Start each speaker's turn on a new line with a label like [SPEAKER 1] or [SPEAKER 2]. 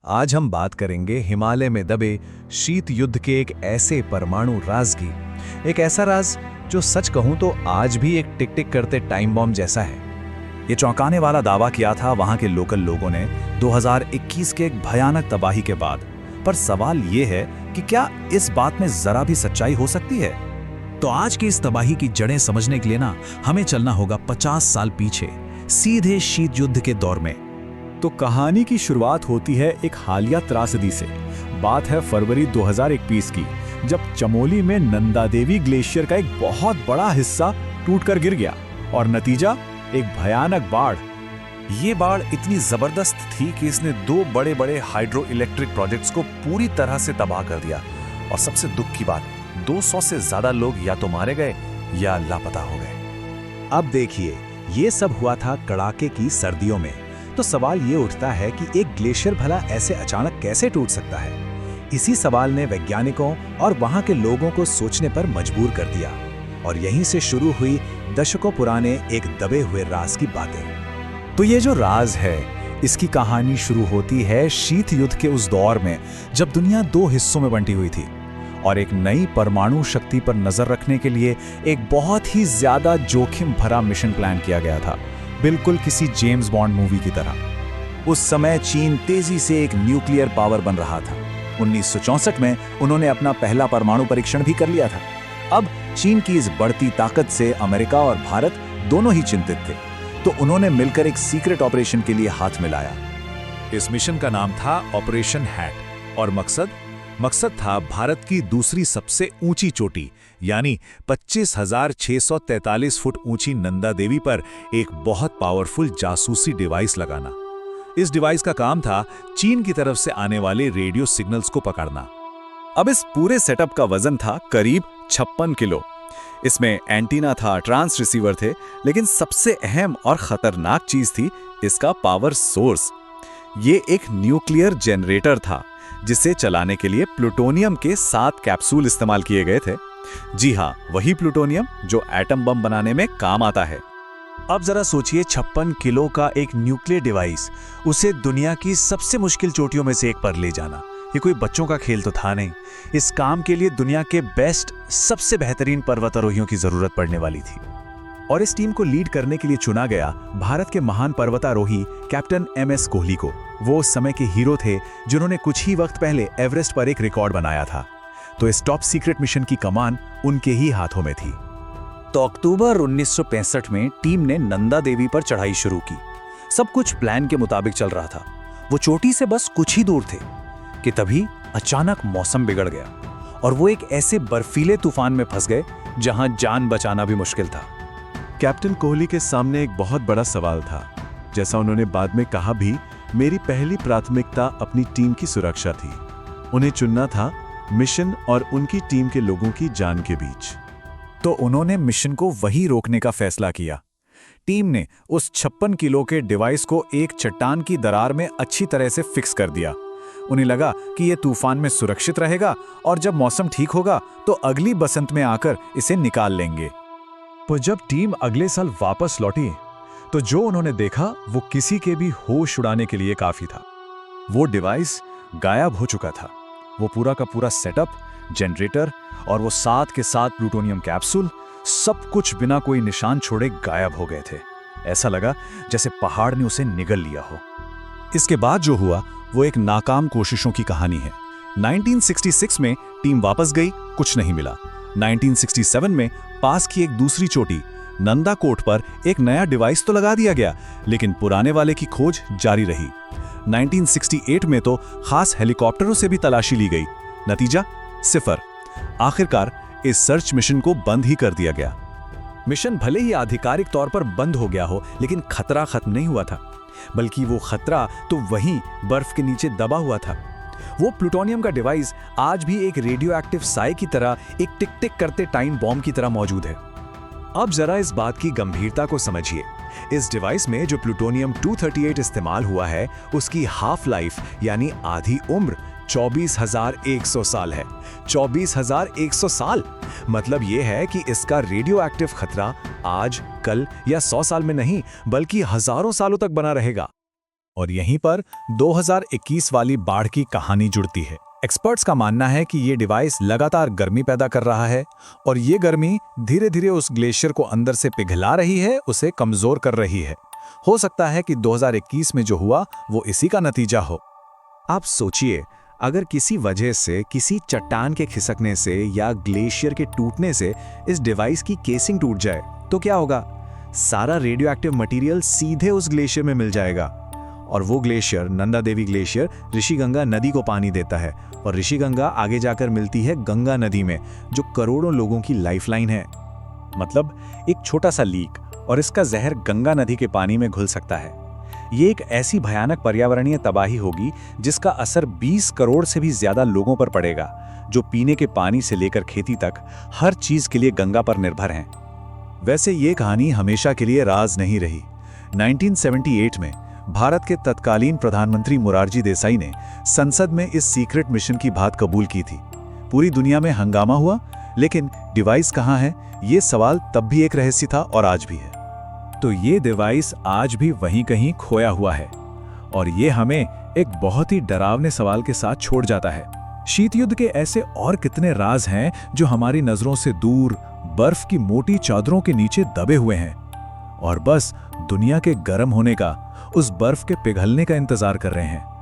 [SPEAKER 1] आज हम बात करेंगे हिमालय में दबे शीत युद्ध के एक ऐसे परमाणु राज की। एक ऐसा राज जो सच कहूं तो आज भी एक टिक टिक करते टाइम बॉम्ब जैसा है।
[SPEAKER 2] ये चौंकाने वाला दावा किया था वहां के लोकल लोगों ने 2021 के एक भयानक तबाही के बाद। पर सवाल ये है कि क्या इस बात में जरा भी सच्चाई हो सकती है? तो आज की इस तबाही की जड़ें समझने के लिए हमें चलना होगा 50 साल पीछे, सीधे शीत युद्ध के दौर में।
[SPEAKER 3] तो कहानी की शुरुआत होती है एक हालिया त्रासदी से। बात है फरवरी 2021 की, जब चमोली में नंदा देवी ग्लेशियर का एक बहुत बड़ा हिस्सा टूटकर गिर गया और नतीजा एक भयानक बाढ़।
[SPEAKER 2] ये बाढ़ इतनी जबरदस्त थी कि इसने 2 बड़े-बड़े हाइड्रो इलेक्ट्रिक प्रोजेक्ट्स को पूरी तरह से तबाह कर दिया। और सबसे दुख की बात, 200 से ज्यादा लोग या तो मारे गए या लापता हो गए।
[SPEAKER 3] अब देखिए, ये सब हुआ था कड़ाके की सर्दियों में। तो सवाल ये उठता है कि एक ग्लेशियर भला ऐसे अचानक कैसे टूट सकता है? इसी सवाल ने वैज्ञानिकों और वहां के लोगों को सोचने पर मजबूर कर दिया। और यहीं से शुरू हुई दशकों पुराने एक दबे हुए राज की बातें।
[SPEAKER 2] तो ये जो राज है, इसकी कहानी शुरू होती है शीत युद्ध के उस दौर में, जब दुनिया 2 हिस्सों में बंटी हुई थी और एक नई परमाणु शक्ति पर नजर रखने के लिए एक बहुत ही ज्यादा जोखिम भरा मिशन प्लान किया गया था, बिल्कुल किसी जेम्स बॉन्ड मूवी की तरह। उस समय चीन तेजी से एक न्यूक्लियर पावर बन रहा था। 1964 में उन्होंने अपना पहला परमाणु परीक्षण भी कर लिया था। अब चीन की इस बढ़ती ताकत से अमेरिका और भारत दोनों ही चिंतित थे। तो उन्होंने मिलकर एक सीक्रेट ऑपरेशन के लिए हाथ मिलाया। इस मिशन का नाम था ऑपरेशन हैट और मकसद था भारत की दूसरी सबसे ऊंची चोटी यानी 25,643 फुट ऊंची नंदा देवी पर एक बहुत पावरफुल जासूसी डिवाइस लगाना। इस डिवाइस का काम था चीन की तरफ से आने वाले रेडियो सिग्नल्स को पकड़ना।
[SPEAKER 3] अब इस पूरे सेटअप का वजन था करीब 56 किलो। इसमें एंटीना था, ट्रांस रिसीवर थे, लेकिन सबसे अहम और खतरनाक चीज थी इसका पावर सोर्स। ये एक न्यूक्लियर जनरेटर था जिसे चलाने के लिए प्लूटोनियम के 7 कैप्सूल इस्तेमाल किए गए थे। जी हाँ, वही प्लूटोनियम जो एटम बम बनाने में काम आता है।
[SPEAKER 2] अब जरा सोचिए, 56 किलो का एक न्यूक्लियर डिवाइस, उसे दुनिया की सबसे मुश्किल चोटियों में से एक पर ले जाना, ये कोई बच्चों का खेल तो था नहीं। इस काम के लिए दुनिया के बेस्ट, सबसे बेहतरीन पर्वतारोहियों की जरूरत पड़ने वाली थी।
[SPEAKER 3] और इस टीम को लीड करने के लिए चुना गया भारत के महान पर्वतारोही कैप्टन MS कोहली को। वो उस समय के हीरो थे जिन्होंने कुछ ही वक्त पहले एवरेस्ट पर एक रिकॉर्ड बनाया था। तो इस टॉप सीक्रेट मिशन की कमान उनके ही हाथों में थी।
[SPEAKER 2] तो अक्टूबर 1965 में टीम ने नंदा देवी पर चढ़ाई शुरू की। सब कुछ प्लान के मुताबिक चल रहा था। वो चोटी से बस कुछ ही दूर थे कि तभी अचानक मौसम बिगड़ गया और वो एक ऐसे बर्फीले तूफान में फंस गए जहां जान बचाना भी मुश्किल था।
[SPEAKER 3] कैप्टन कोहली के सामने एक बहुत बड़ा सवाल था। जैसा उन्होंने बाद में कहा भी, मेरी पहली प्राथमिकता अपनी टीम की सुरक्षा थी। उन्हें चुनना था मिशन और उनकी टीम के लोगों की जान के बीच।
[SPEAKER 2] तो उन्होंने मिशन को वही रोकने का फैसला किया। टीम ने उस 56 किलो के डिवाइस को एक चट्टान की दरार में अच्छी तरह से फिक्स कर दिया। उन्हें लगा कि यह तूफान में सुरक्षित रहेगा और जब मौसम ठीक होगा तो अगली बसंत में आकर इसे निकाल लेंगे।
[SPEAKER 3] पर जब टीम अगले साल वापस लौटी तो जो उन्होंने देखा वो किसी के भी होश उड़ाने के लिए काफी था। वो डिवाइस गायब हो चुका था। वो पूरा का पूरा सेटअप, जनरेटर और वो 7 के 7 प्लूटोनियम कैप्सूल, सब कुछ बिना कोई निशान छोड़े गायब हो गए थे। ऐसा लगा जैसे पहाड़ ने उसे निगल लिया हो।
[SPEAKER 2] इसके बाद जो हुआ वो एक नाकाम कोशिशों की कहानी है। 1966 में टीम वापस गई, कुछ नहीं मिला। 1967 में पास की एक दूसरी चोटी नंदा कोट पर एक नया डिवाइस तो लगा दिया गया, लेकिन पुराने वाले की खोज जारी रही। 1968 में तो खास हेलीकॉप्टरों से भी तलाशी ली गई, नतीजा 0। आखिरकार इस सर्च मिशन को बंद ही कर दिया गया।
[SPEAKER 3] मिशन भले ही आधिकारिक तौर पर बंद हो गया हो, लेकिन खतरा खत्म नहीं हुआ था, बल्कि वो खतरा तो वहीं बर्फ के नीचे दबा हुआ था। वो प्लूटोनियम का डिवाइस आज भी एक रेडियो एक्टिव साए की तरह, एक टिक टिक करते टाइम बॉम्ब की तरह मौजूद है। अब जरा इस बात की गंभीरता को समझिए। इस डिवाइस में जो प्लूटोनियम 238 इस्तेमाल हुआ है, उसकी हाफ लाइफ यानी आधी उम्र 24,100 साल है। 24,100 साल मतलब यह है कि इसका रेडियो एक्टिव खतरा आज, कल या 100 साल में नहीं, बल्कि हजारों सालों तक बना रहेगा।
[SPEAKER 2] और यहीं पर 2021 वाली बाढ़ की कहानी जुड़ती है। एक्सपर्ट्स का मानना है कि ये डिवाइस लगातार गर्मी पैदा कर रहा है और ये गर्मी धीरे धीरे उस ग्लेशियर को अंदर से पिघला रही है, उसे कमजोर कर रही है। हो सकता है कि 2021 में जो हुआ वो इसी का नतीजा हो।
[SPEAKER 3] आप सोचिए, अगर किसी वजह से, किसी चट्टान के खिसकने से या ग्लेशियर के टूटने से इस डिवाइस की केसिंग टूट जाए तो क्या होगा? सारा रेडियोएक्टिव मटेरियल सीधे उस ग्लेशियर में मिल जाएगा और वो ग्लेशियर, नंदा देवी ग्लेशियर, ऋषिगंगा नदी को पानी देता है और ऋषिगंगा आगे जाकर मिलती है गंगा नदी में, जो करोड़ों लोगों की लाइफलाइन है।
[SPEAKER 2] मतलब एक छोटा सा लीक और इसका जहर गंगा नदी के पानी में घुल सकता है। ये एक ऐसी भयानक पर्यावरणीय तबाही होगी जिसका असर 20 करोड़ से भी ज्यादा लोगों पर पड़ेगा, जो पीने के पानी से लेकर खेती तक हर चीज के लिए गंगा पर निर्भर हैं। वैसे ये कहानी हमेशा के लिए राज नहीं रही। 1978 में भारत के तत्कालीन प्रधानमंत्री मोरारजी देसाई ने संसद में इस सीक्रेट मिशन की बात कबूल की थी। पूरी दुनिया में हंगामा हुआ, लेकिन डिवाइस कहाँ है, ये सवाल तब भी एक रहस्य था और आज भी है। तो ये डिवाइस आज भी वहीं कहीं खोया हुआ है और ये हमें एक बहुत ही डरावने सवाल के साथ छोड़ जाता है। शीत युद्ध के ऐसे और कितने राज हैं जो हमारी नजरों से दूर बर्फ की मोटी चादरों के नीचे दबे हुए हैं और बस दुनिया के गर्म होने का, उस बर्फ के पिघलने का इंतजार कर रहे हैं।